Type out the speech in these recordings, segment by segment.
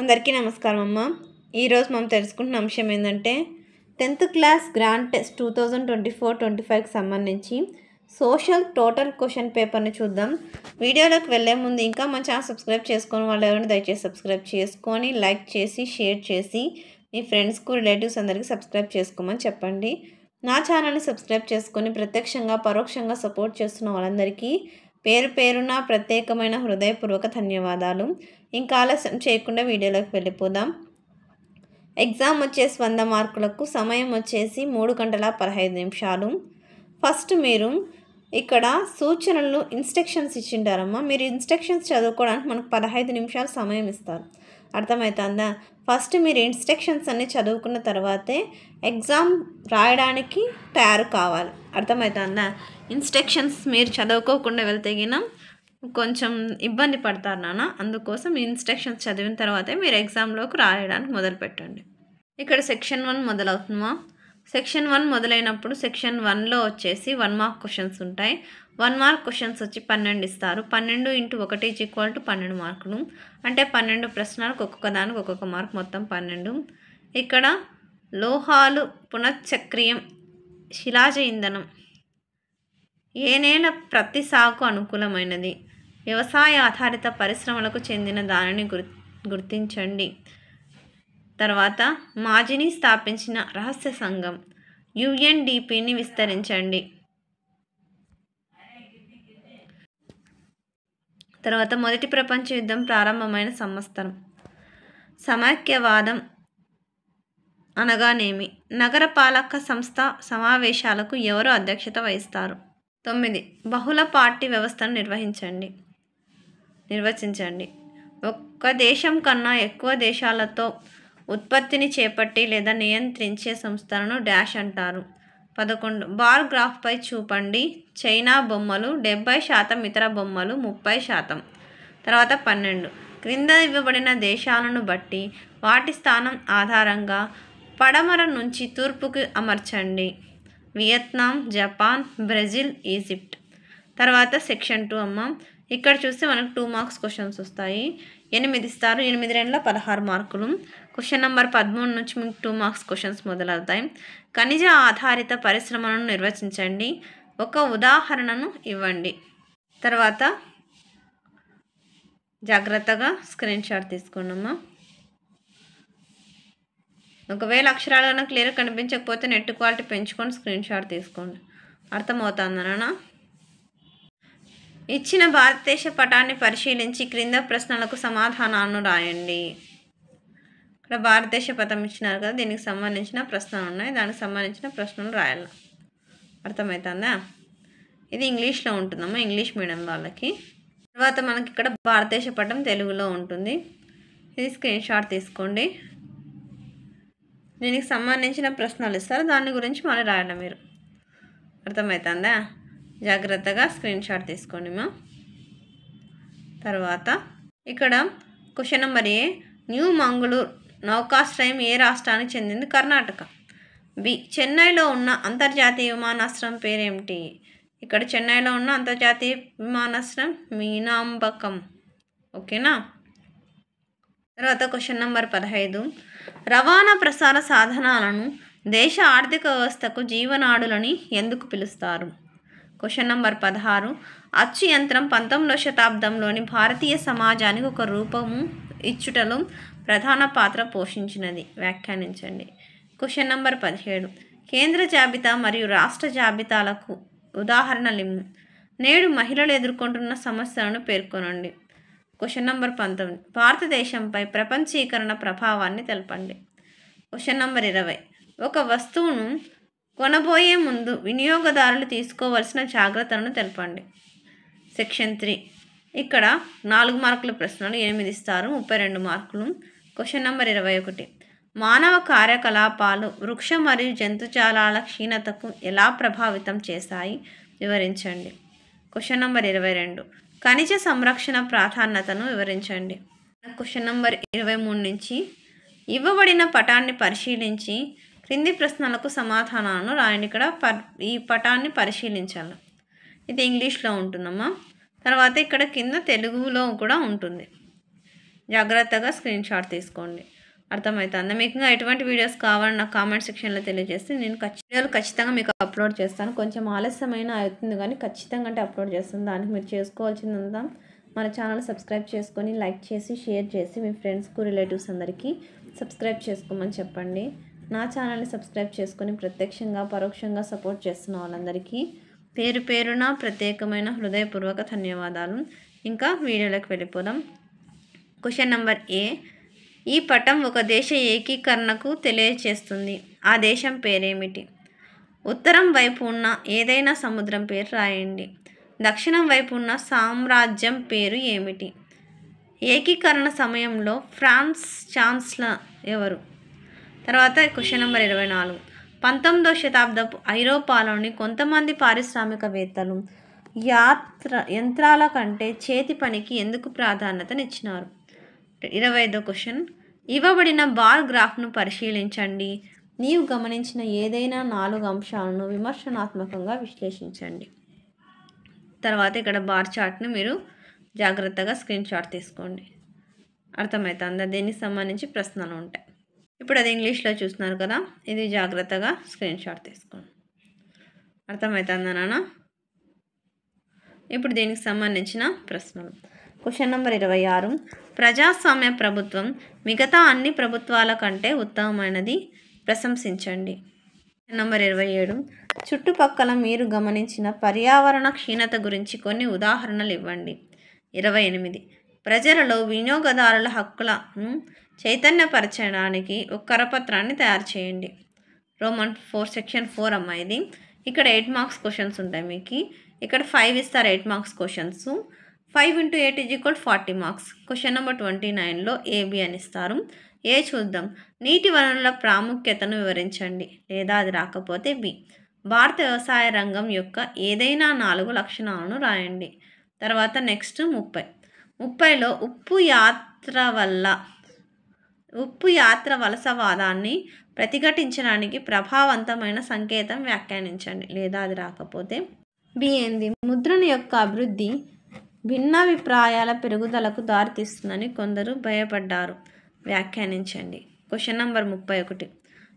అందరికీ నమస్కారం అమ్మ. ఈరోజు మనం తెలుసుకుంటున్న అంశం ఏంటంటే 10th క్లాస్ గ్రాండ్ టెస్ట్ 2024-25కి సంబంధించి సోషల్ టోటల్ క్వశ్చన్ పేపర్ని చూద్దాం. వీడియోలోకి వెళ్ళే ముందు ఇంకా మన ఛానల్ సబ్స్క్రైబ్ చేసుకొని వాళ్ళు ఎవరైనా దయచేసి సబ్స్క్రైబ్ చేసుకొని లైక్ చేసి షేర్ చేసి మీ ఫ్రెండ్స్కు రిలేటివ్స్ అందరికీ సబ్స్క్రైబ్ చేసుకోమని చెప్పండి. నా ఛానల్ని సబ్స్క్రైబ్ చేసుకొని ప్రత్యక్షంగా పరోక్షంగా సపోర్ట్ చేస్తున్న వాళ్ళందరికీ పేరు పేరున ప్రత్యేకమైన హృదయపూర్వక ధన్యవాదాలు. ఇంకా ఆలస్యం చేయకుండా వీడియోలోకి వెళ్ళిపోదాం. ఎగ్జామ్ వచ్చేసి 100 మార్కులకు, సమయం వచ్చేసి 3 గంటల 15 నిమిషాలు. ఫస్ట్ మీరు ఇక్కడ సూచనలు ఇన్స్ట్రక్షన్స్ ఇచ్చింటారమ్మా. మీరు ఇన్స్ట్రక్షన్స్ చదువుకోవడానికి మనకు 15 నిమిషాలు సమయం ఇస్తారు. అర్థమవుతుందా? ఫస్ట్ మీరు ఇన్స్ట్రక్షన్స్ అన్నీ చదువుకున్న తర్వాతే ఎగ్జామ్ రాయడానికి తయారు కావాలి. అర్థమవుతుందా? ఇన్స్ట్రక్షన్స్ మీరు చదువుకోకుండా వెళ్తే కొంచెం ఇబ్బంది పడతారు నాన్న. అందుకోసం ఇన్స్ట్రక్షన్స్ చదివిన తర్వాతే మీరు ఎగ్జామ్లోకి రాయడానికి మొదలు పెట్టండి. ఇక్కడ సెక్షన్ 1 మొదలవుతుందా? సెక్షన్ 1 మొదలైనప్పుడు సెక్షన్ 1లో వచ్చేసి 1 మార్క్ క్వశ్చన్స్ ఉంటాయి. 1 మార్క్ క్వశ్చన్స్ వచ్చి 12 ఇస్తారు. 12 × 1 = 12 మార్కులు. అంటే 12 ప్రశ్నలకు ఒక్కొక్క దానికి ఒక్కొక్క మార్క్, మొత్తం 12. ఇక్కడ లోహాలు పునశ్చక్రియం, శిలాజ ఇంధనం, ఏ నేల ప్రతి సాగుకు అనుకూలమైనది, వ్యవసాయ ఆధారిత పరిశ్రమలకు చెందిన దానిని గుర్తించండి. తర్వాత మాజిని స్థాపించిన రహస్య సంఘం, UNDPని విస్తరించండి. తర్వాత మొదటి ప్రపంచ యుద్ధం ప్రారంభమైన సంవత్సరం, సమైక్యవాదం అనగానేమి, నగరపాలక సంస్థ సమావేశాలకు ఎవరు అధ్యక్షత వహిస్తారు. 9 బహుళ పార్టీ వ్యవస్థను నిర్వచించండి. ఒక్క దేశం కన్నా ఎక్కువ దేశాలతో ఉత్పత్తిని చేపట్టి లేదా నియంత్రించే సంస్థలను డాష్ అంటారు. 11 బార్ గ్రాఫ్పై చూపండి. చైనా బొమ్మలు 70%, ఇతర బొమ్మలు 30%. తర్వాత 12 క్రింద ఇవ్వబడిన దేశాలను బట్టి వాటి స్థానం ఆధారంగా పడమర నుంచి తూర్పుకు అమర్చండి. Vietnam, Japan, Brazil, Egypt. తర్వాత సెక్షన్ 2 అమ్మ. ఇక్కడ చూస్తే మనకు 2 మార్క్స్ క్వశ్చన్స్ వస్తాయి. 8 ఇస్తారు. 8 2 16 మార్కులు. క్వశ్చన్ నెంబర్ 13 నుంచి మీకు 2 మార్క్స్ క్వశ్చన్స్ మొదలవుతాయి. ఖనిజ ఆధారిత పరిశ్రమలను నిర్వచించండి. ఒక ఉదాహరణను ఇవ్వండి. తర్వాత జాగ్రత్తగా స్క్రీన్ షాట్ తీసుకోండి అమ్మా. ఒకవేళ అక్షరాలు కన్నా క్లియర్గా కనిపించకపోతే నెట్ క్వాలిటీ పెంచుకొని స్క్రీన్ షాట్ తీసుకోండి. అర్థమవుతుందనా? ఇచ్చిన భారతదేశ పటాన్ని పరిశీలించి క్రింద ప్రశ్నలకు సమాధానాలను రాయండి. ఇక్కడ భారతదేశ పటం ఇచ్చినారు కదా, దీనికి సంబంధించిన ప్రశ్నలు ఉన్నాయి. దానికి సంబంధించిన ప్రశ్నలు రాయాలి. అర్థమవుతుందా? ఇది ఇంగ్లీష్లో ఉంటుందమ్మా, ఇంగ్లీష్ మీడియం వాళ్ళకి. తర్వాత మనకి ఇక్కడ భారతదేశ పటం తెలుగులో ఉంటుంది. ఇది స్క్రీన్ షాట్ తీసుకోండి. దీనికి సంబంధించిన ప్రశ్నలు ఇస్తారు, దాని గురించి మళ్ళీ రాయడం మీరు. అర్థమవుతుందా? జాగ్రత్తగా స్క్రీన్ షాట్ తీసుకోండి మా. తర్వాత ఇక్కడ క్వశ్చన్ నెంబర్ ఏ, న్యూ మంగళూరు నౌకాశ్రయం ఏ రాష్ట్రానికి చెందింది? కర్ణాటక. బి, చెన్నైలో ఉన్న అంతర్జాతీయ విమానాశ్రయం పేరేమిటి? ఇక్కడ చెన్నైలో ఉన్న అంతర్జాతీయ విమానాశ్రయం మీనాంబకం. ఓకేనా? తర్వాత క్వశ్చన్ నెంబర్ 15, రవాణా ప్రసార సాధనాలను దేశ ఆర్థిక వ్యవస్థకు జీవనాడులని ఎందుకు పిలుస్తారు? క్వశ్చన్ నెంబర్ 16, అచ్చు యంత్రం 19వ శతాబ్దంలోని భారతీయ సమాజానికి ఒక రూపము ఇచ్చుటలో ప్రధాన పాత్ర పోషించినది. వ్యాఖ్యానించండి. క్వశ్చన్ నెంబర్ 17, కేంద్ర జాబితా మరియు రాష్ట్ర జాబితాలకు ఉదాహరణలిమ్ము. నేడు మహిళలు ఎదుర్కొంటున్న సమస్యలను పేర్కొనండి. క్వశ్చన్ నెంబర్ 19, భారతదేశంపై ప్రపంచీకరణ ప్రభావాన్ని తెలపండి. క్వశ్చన్ నెంబర్ 20, ఒక వస్తువును కొనబోయే ముందు వినియోగదారులు తీసుకోవలసిన జాగ్రత్తలను తెలపండి. సెక్షన్ 3, ఇక్కడ 4 మార్కుల ప్రశ్నలు, 8 ఇస్తారు, 32 మార్కులు. క్వశ్చన్ నెంబర్ 21, మానవ కార్యకలాపాలు వృక్ష మరియు జంతుజాలాల క్షీణతకు ఎలా ప్రభావితం చేశాయి? వివరించండి. క్వశ్చన్ నెంబర్ 22, ఖనిజ సంరక్షణ ప్రాధాన్యతను వివరించండి. క్వశ్చన్ నెంబర్ 23 నుంచి ఇవ్వబడిన పటాన్ని పరిశీలించి క్రింది ప్రశ్నలకు సమాధానాలను రాయండి. ఇక్కడ ఈ పటాన్ని పరిశీలించాలి. ఇది ఇంగ్లీష్లో ఉంటుందమ్మా. తర్వాత ఇక్కడ కింద తెలుగులో కూడా ఉంటుంది. జాగ్రత్తగా స్క్రీన్ షాట్ తీసుకోండి. అర్థమవుతుందా? మీకు ఇంకా ఎటువంటి వీడియోస్ కావాలని నాకు కామెంట్ సెక్షన్లో తెలియజేస్తే నేను వీడియోలు ఖచ్చితంగా మీకు అప్లోడ్ చేస్తాను. కొంచెం ఆలస్యమైన అవుతుంది కానీ ఖచ్చితంగా అంటే అప్లోడ్ చేస్తాను. దానికి మీరు చేసుకోవాల్సిందంతా మన ఛానల్ సబ్స్క్రైబ్ చేసుకొని లైక్ చేసి షేర్ చేసి మీ ఫ్రెండ్స్కు రిలేటివ్స్ అందరికీ సబ్స్క్రైబ్ చేసుకోమని చెప్పండి. నా ఛానల్ని సబ్స్క్రైబ్ చేసుకొని ప్రత్యక్షంగా పరోక్షంగా సపోర్ట్ చేస్తున్న వాళ్ళందరికీ పేరు పేరున ప్రత్యేకమైన హృదయపూర్వక ధన్యవాదాలు. ఇంకా వీడియోలోకి వెళ్ళిపోదాం. క్వశ్చన్ నెంబర్ ఏ. ఈ పటం ఒక దేశ ఏకీకరణకు తెలియచేస్తుంది. ఆ దేశం పేరేమిటి? ఉత్తరం వైపు ఉన్న ఏదైనా సముద్రం పేరు రాయండి. దక్షిణం వైపు ఉన్న సామ్రాజ్యం పేరు ఏమిటి? ఏకీకరణ సమయంలో ఫ్రాన్స్ ఛాన్సలర్ ఎవరు? తర్వాత క్వశ్చన్ నెంబర్ 24. 19వ శతాబ్దపు ఐరోపాలోని కొంతమంది పారిశ్రామికవేత్తలు యంత్రాల కంటే చేతి పనికి ఎందుకు ప్రాధాన్యతనిచ్చినారు? 25వ క్వశ్చన్. ఇవ్వబడిన బార్ గ్రాఫ్ను పరిశీలించండి. నీవు గమనించిన ఏదైనా 4 అంశాలను విమర్శనాత్మకంగా విశ్లేషించండి. తర్వాత ఇక్కడ బార్ చార్ట్ని మీరు జాగ్రత్తగా స్క్రీన్ షాట్ తీసుకోండి. అర్థమవుతుందా? దీనికి సంబంధించి ప్రశ్నలు ఉంటాయి. ఇప్పుడు అది ఇంగ్లీష్లో చూస్తున్నారు కదా, ఇది జాగ్రత్తగా స్క్రీన్ షాట్ తీసుకోండి. అర్థమవుతుందా నాన్న? ఇప్పుడు దీనికి సంబంధించిన ప్రశ్నలు. Question number 26. ప్రజాస్వామ్య ప్రభుత్వం మిగతా అన్ని ప్రభుత్వాల కంటే ఉత్తమమైనది, ప్రశంసించండి. Question number 27. చుట్టుపక్కల మీరు గమనించిన పర్యావరణ క్షీణత గురించి కొన్ని ఉదాహరణలు ఇవ్వండి. 28. ప్రజలలో వినియోగదారుల హక్కులను చైతన్యపరచడానికి ఒక కరపత్రాన్ని తయారు చేయండి. రోమన్ 4 సెక్షన్ 4 అమ్మా ఇది. ఇక్కడ 8 మార్క్స్ క్వశ్చన్స్ ఉంటాయి మీకు. ఇక్కడ 5 ఇస్తారు 8 marks questions. 5 × 8 = 40 marks. Question number 29లో ఏబి అని ఇస్తారు. ఏ చూద్దాం. నీటి వనరుల ప్రాముఖ్యతను వివరించండి, లేదా అది రాకపోతే బి. భారత వ్యవసాయ రంగం యొక్క ఏదైనా 4 లక్షణాలను రాయండి. తర్వాత నెక్స్ట్ 30లో ఉప్పు యాత్ర వలసవాదాన్ని ప్రతిఘటించడానికి ప్రభావవంతమైన సంకేతం వ్యాఖ్యానించండి, లేదా అది రాకపోతే బి ఏంది. ముద్రణ యొక్క అభివృద్ధి భిన్నాభిప్రాయాల పెరుగుదలకు దారితీస్తుందని కొందరు భయపడ్డారు, వ్యాఖ్యానించండి. Question number 31.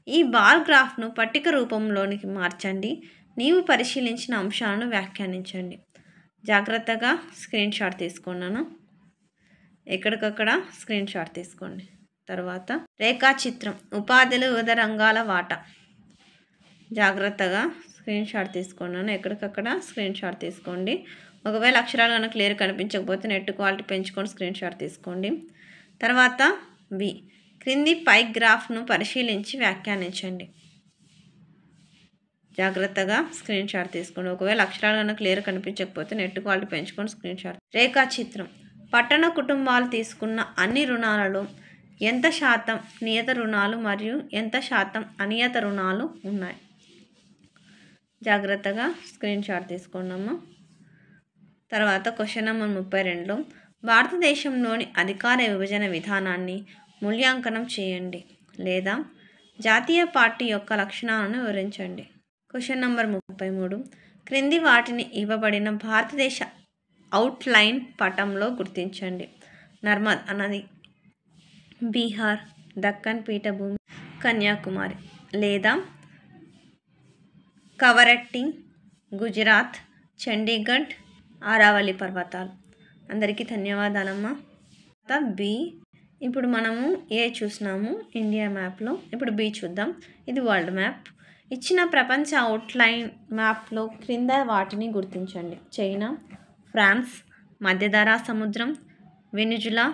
ఈ బార్ గ్రాఫ్ను పట్టిక రూపంలోనికి మార్చండి. నీవు పరిశీలించిన అంశాలను వ్యాఖ్యానించండి. జాగ్రత్తగా స్క్రీన్ షాట్ తీసుకున్నాను. ఎక్కడికక్కడ స్క్రీన్ షాట్ తీసుకోండి. తర్వాత రేఖాచిత్రం. ఉపాధులు వివిధ రంగాల వాటా. జాగ్రత్తగా స్క్రీన్ షాట్ తీసుకున్నాను. ఎక్కడికక్కడ స్క్రీన్ షాట్ తీసుకోండి. ఒకవేళ అక్షరాలు కనుక క్లియర్ కనిపించకపోతే నెట్ క్వాలిటీ పెంచుకొని స్క్రీన్ షాట్ తీసుకోండి. తర్వాత బి. క్రింది పై గ్రాఫ్ను పరిశీలించి వ్యాఖ్యానించండి. జాగ్రత్తగా స్క్రీన్ షాట్ తీసుకోండి. ఒకవేళ అక్షరాలు కనుక క్లియర్ కనిపించకపోతే నెట్ క్వాలిటీ పెంచుకొని స్క్రీన్ షాట్. రేఖాచిత్రం. పట్టణ కుటుంబాలు తీసుకున్న అన్ని రుణాలలో ఎంత శాతం నియత రుణాలు మరియు ఎంత శాతం అనియత రుణాలు ఉన్నాయి? జాగ్రత్తగా స్క్రీన్ షాట్ తీసుకోండమ్మా. తర్వాత క్వశ్చన్ నెంబర్ 32లో భారతదేశంలోని అధికార విభజన విధానాన్ని మూల్యాంకనం చేయండి, లేదా జాతీయ పార్టీ యొక్క లక్షణాలను వివరించండి. Question number 33. క్రింది వాటిని ఇవ్వబడిన భారతదేశ అవుట్లైన్ పటంలో గుర్తించండి. నర్మదా నది, బీహార్, దక్కన్ పీఠభూమి, కన్యాకుమారి, లేదా కవరట్టి, గుజరాత్, చండీగఢ్, ఆరావళి పర్వతాలు. అందరికీ ధన్యవాదాలమ్మా. బి. ఇప్పుడు మనము ఏ చూసినాము ఇండియా మ్యాప్లో. ఇప్పుడు బి చూద్దాం. ఇది వరల్డ్ మ్యాప్. ఇచ్చిన ప్రపంచ అవుట్లైన్ మ్యాప్లో క్రింద వాటిని గుర్తించండి. చైనా, ఫ్రాన్స్, మధ్యధరా సముద్రం, వెనిజులా,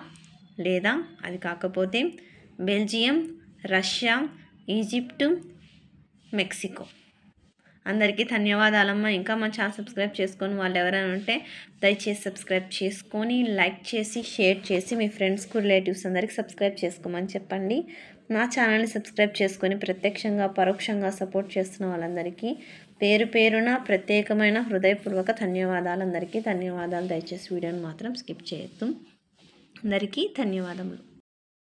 లేదా అది కాకపోతే బెల్జియం, రష్యా, ఈజిప్టు, మెక్సికో. అందరికీ ధన్యవాదాలమ్మా. ఇంకా మా ఛానల్ సబ్స్క్రైబ్ చేసుకొని వాళ్ళు ఎవరైనా ఉంటే దయచేసి సబ్స్క్రైబ్ చేసుకొని లైక్ చేసి షేర్ చేసి మీ ఫ్రెండ్స్కు రిలేటివ్స్ అందరికీ సబ్స్క్రైబ్ చేసుకోమని చెప్పండి. నా ఛానల్ని సబ్స్క్రైబ్ చేసుకొని ప్రత్యక్షంగా పరోక్షంగా సపోర్ట్ చేస్తున్న వాళ్ళందరికీ పేరు పేరున ప్రత్యేకమైన హృదయపూర్వక ధన్యవాదాలు. అందరికీ ధన్యవాదాలు. దయచేసి వీడియోని మాత్రం స్కిప్ చేయొద్దు. అందరికీ ధన్యవాదములు.